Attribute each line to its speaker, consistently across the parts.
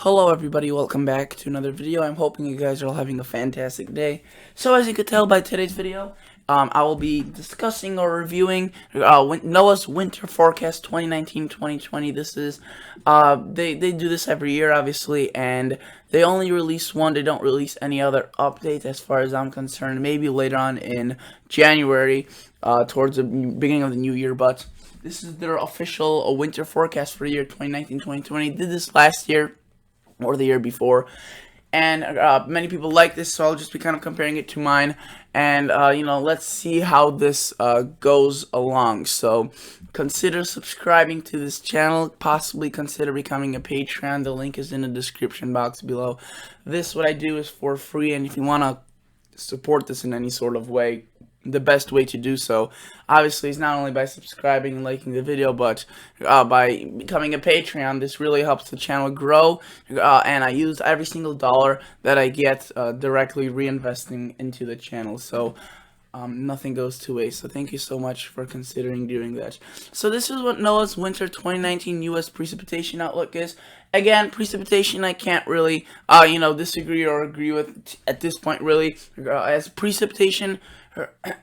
Speaker 1: Hello everybody, welcome back to another video. I'm hoping you guys are all having a fantastic day. So as you could tell by today's video, I will be discussing or reviewing Noah's winter forecast 2019-2020. This is, they do this every year obviously, and they only release one. They don't release any other updates as far as I'm concerned. Maybe later on in January, towards the beginning of the new year, but this is their official winter forecast for the year 2019-2020. Did this last year or the year before, and many people like this, so I'll just be kind of comparing it to mine, and let's see how this goes along. So consider subscribing to this channel, possibly consider becoming a Patreon. The link is in the description box below. What I do is for free, and if you want to support this in any sort of way, the best way to do so obviously is not only by subscribing and liking the video, but by becoming a Patreon. This really helps the channel grow, and I use every single dollar that I get directly reinvesting into the channel, so nothing goes to waste. So thank you so much for considering doing that. So this is what Noah's winter 2019 US precipitation outlook is. Again, precipitation I can't really disagree or agree with at this point, really, as precipitation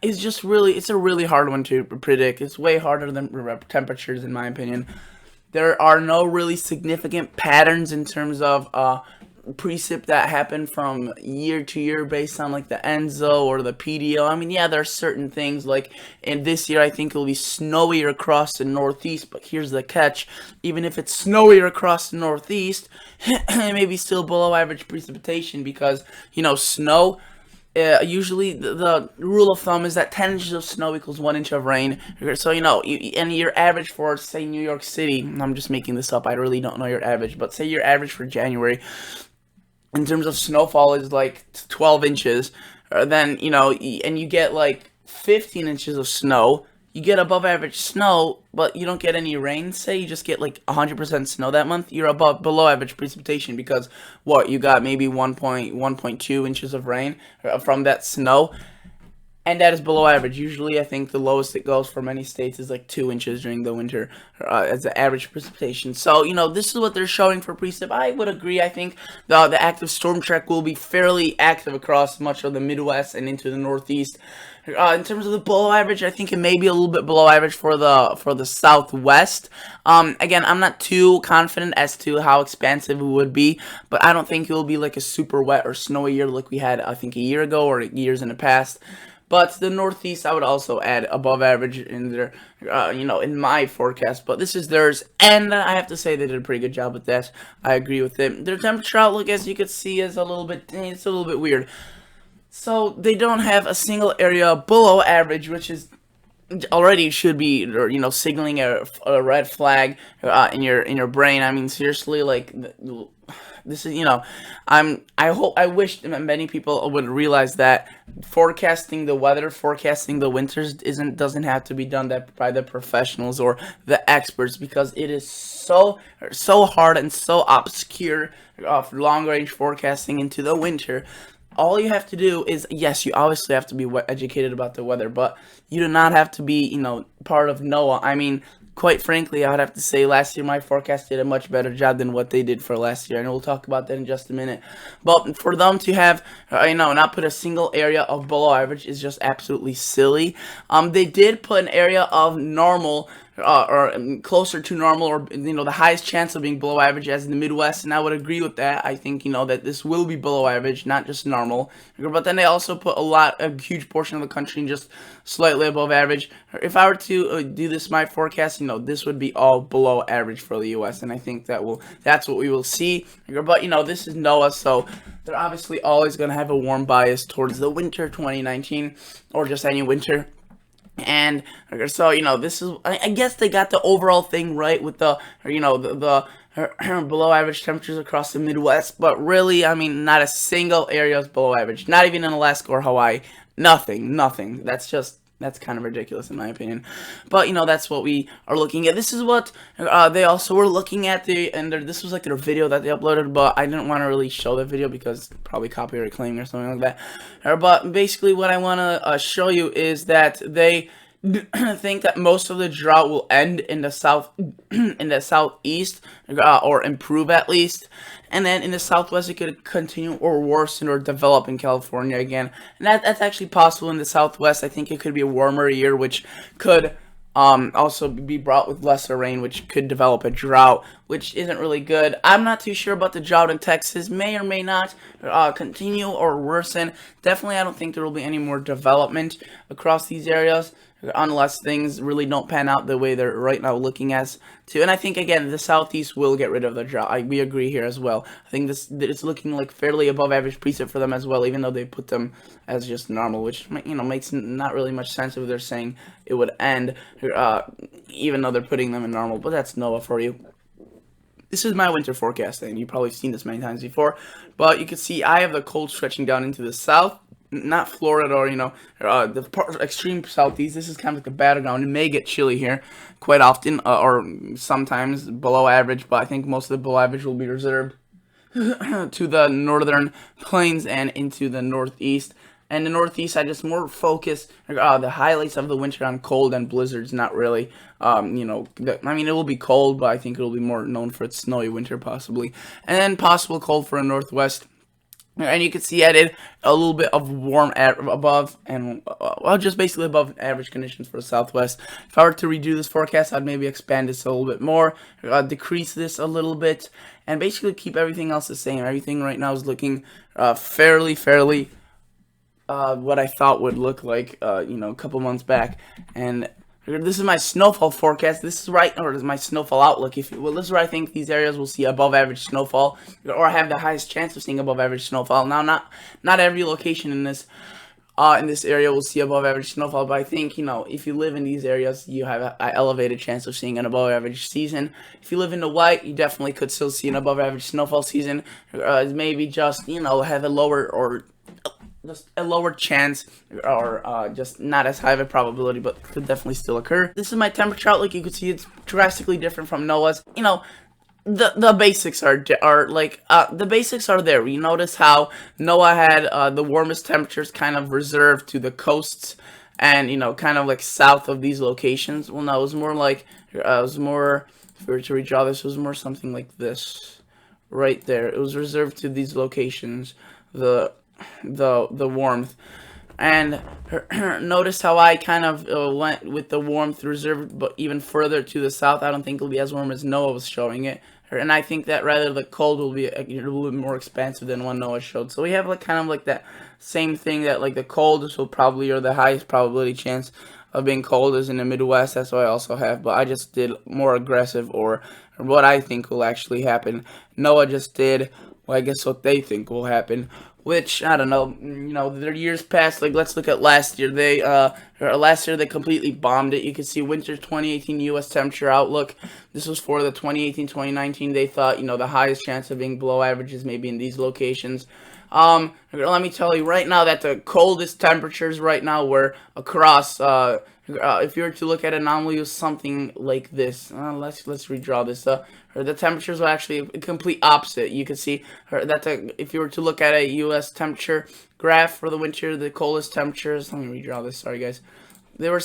Speaker 1: is just really, it's a really hard one to predict. It's way harder than temperatures, in my opinion. There are no really significant patterns in terms of precip that happen from year to year based on like the ENSO or the PDO. I mean, yeah, there are certain things, like in this year I think it'll be snowier across the Northeast, but here's the catch: even if it's snowier across the Northeast, it may be still below average precipitation, because snow, usually the rule of thumb is that 10 inches of snow equals 1 inch of rain. So and your average for, say, New York City, I'm just making this up, I really don't know your average, but say your average for January in terms of snowfall is like 12 inches, then and you get like 15 inches of snow. You get above average snow, but you don't get any rain. Say you just get like 100% snow that month, you're below average precipitation, because you got maybe 1.2 inches of rain from that snow, and that is below average. Usually I think the lowest it goes for many states is like 2 inches during the winter as the average precipitation. So this is what they're showing for precip. I would agree. I think the active storm track will be fairly active across much of the Midwest and into the Northeast. In terms of the below average, I think it may be a little bit below average for the Southwest. Again, I'm not too confident as to how expansive it would be, but I don't think it will be like a super wet or snowy year like we had, I think, a year ago or years in the past. But the Northeast, I would also add above average in their, in my forecast. But this is theirs, and I have to say they did a pretty good job with that. I agree with it. Their temperature outlook, as you can see, is it's a little bit weird. So they don't have a single area below average, which is already should be, signaling a red flag in your brain. I mean, seriously, like this is, I wish many people would realize that forecasting the weather, forecasting the winters doesn't have to be done by the professionals or the experts, because it is so hard and so obscure for long range forecasting into the winter. All you have to do is, yes, you obviously have to be educated about the weather, but you do not have to be, part of NOAA. I mean, quite frankly, I would have to say last year my forecast did a much better job than what they did for last year, and we'll talk about that in just a minute. But for them to have, not put a single area of below average is just absolutely silly. They did put an area of normal, or closer to normal, or the highest chance of being below average as in the Midwest, and I would agree with that. I think that this will be below average, not just normal. But then they also put a huge portion of the country in just slightly above average. If I were to do this, my forecast, this would be all below average for the US, and I think that's what we will see. But this is NOAA, so they're obviously always going to have a warm bias towards the winter 2019, or just any winter. And so this is, I guess they got the overall thing right with the below average temperatures across the Midwest, but really, I mean, not a single area is below average, not even in Alaska or Hawaii. Nothing. That's kind of ridiculous in my opinion. But that's what we are looking at. This is what they also were looking at, this was like their video that they uploaded, but I didn't want to really show the video because probably copyright claim or something like that. But basically what I want to show you is that they think that most of the drought will end in the southeast, or improve at least. And then in the southwest, it could continue or worsen or develop in California again. And that's actually possible in the southwest. I think it could be a warmer year, which could also be brought with lesser rain, which could develop a drought, which isn't really good. I'm not too sure about the drought in Texas. May or may not continue or worsen. Definitely, I don't think there will be any more development across these areas, unless things really don't pan out the way they're right now looking as to. And I think, again, the southeast will get rid of the drought. We agree here as well. I think it's looking like fairly above average precip for them as well, even though they put them as just normal, which, makes not really much sense if they're saying it would end, even though they're putting them in normal. But that's Noah for you. This is my winter forecast, and you've probably seen this many times before, but you can see I have the cold stretching down into the south, not Florida or, the extreme southeast. This is kind of like a battleground. It may get chilly here quite often, or sometimes below average, but I think most of the below average will be reserved to the northern plains and into the northeast. And the northeast, I just more focus the highlights of the winter on cold and blizzards, not really, I mean, it will be cold, but I think it will be more known for its snowy winter, possibly. And then possible cold for the northwest. And you can see I did a little bit of warm above and, just basically above average conditions for the southwest. If I were to redo this forecast, I'd maybe expand this a little bit more, decrease this a little bit, and basically keep everything else the same. Everything right now is looking fairly what I thought would look like, a couple months back. And this is my snowfall forecast. This is my snowfall outlook. This is where I think these areas will see above average snowfall, or have the highest chance of seeing above average snowfall. Now, not every location in this area will see above average snowfall, but I think, if you live in these areas, you have an elevated chance of seeing an above average season. If you live in the white, you definitely could still see an above average snowfall season. Maybe just, have a lower chance, or just not as high of a probability, but could definitely still occur. This is my temperature outlook. You can see it's drastically different from Noah's. The basics are the basics are there. You notice how Noah had the warmest temperatures kind of reserved to the coasts and, kind of like south of these locations. Well, no, it was more like, if we were to redraw this, it was more something like this right there. It was reserved to these locations, the warmth. And notice how I kind of went with the warmth reserved, but even further to the south. I don't think it'll be as warm as Noah was showing it. And I think that rather the cold will be a little bit more expansive than what Noah showed. So we have kind of that same thing, that the coldest will probably, or the highest probability chance of being cold is in the Midwest. That's what I also have, but I just did more aggressive, or what I think will actually happen. Noah just did, well, I guess what they think will happen, which, I don't know, their years past, let's look at last year. Last year they completely bombed it. You can see winter 2018 U.S. temperature outlook. This was for the 2018-2019. They thought, the highest chance of being below average is maybe in these locations. Let me tell you right now that the coldest temperatures right now were across, if you were to look at an anomaly, something like this. Let's redraw this. The temperatures were actually a complete opposite. You can see that if you were to look at a U.S. temperature graph for the winter, the coldest temperatures, let me redraw this, sorry guys, they were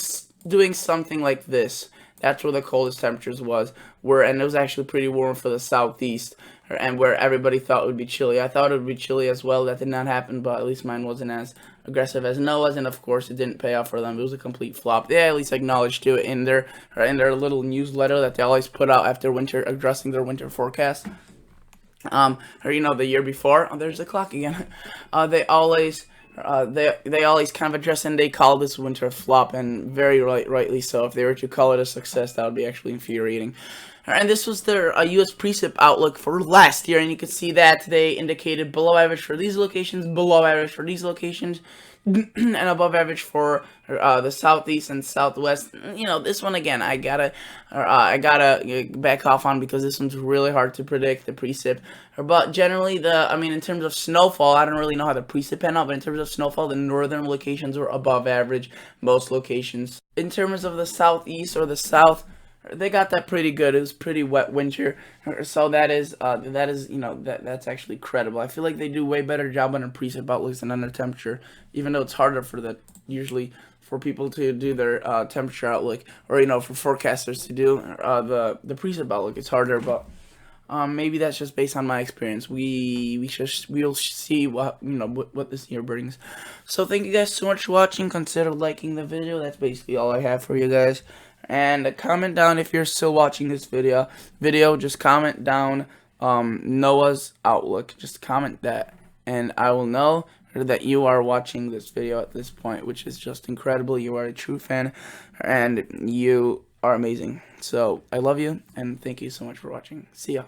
Speaker 1: doing something like this. That's where the coldest temperatures were, and it was actually pretty warm for the southeast, and where everybody thought it would be chilly. I thought it would be chilly as well. That did not happen, but at least mine wasn't as aggressive as Noah's, and of course it didn't pay off for them. It was a complete flop. They at least acknowledged it in their little newsletter that they always put out after winter, addressing their winter forecast. Or the year before. Oh, there's the clock again. They always kind of address, and they call this winter a flop, and very rightly so. If they were to call it a success, that would be actually infuriating. And this was their U.S. precip outlook for last year, and you can see that they indicated below average for these locations, below average for these locations, and above average for the southeast and southwest. This one again, I gotta back off on, because this one's really hard to predict, the precip. But generally, in terms of snowfall, I don't really know how the precip pan out, but in terms of snowfall, the northern locations were above average, most locations. In terms of the southeast or the south, they got that pretty good. It was pretty wet winter, so that's actually credible. I feel like they do way better job on a precip outlooks than under temperature, even though it's harder usually for people to do their temperature outlook, or for forecasters to do the precip outlook. It's harder, but Maybe that's just based on my experience. We'll see what this year brings. So thank you guys so much for watching. Consider liking the video. That's basically all I have for you guys. And comment down if you're still watching this video. Just comment down Noah's outlook. Just comment that, and I will know that you are watching this video at this point, which is just incredible. You are a true fan, and you are amazing. So I love you, and thank you so much for watching. See ya.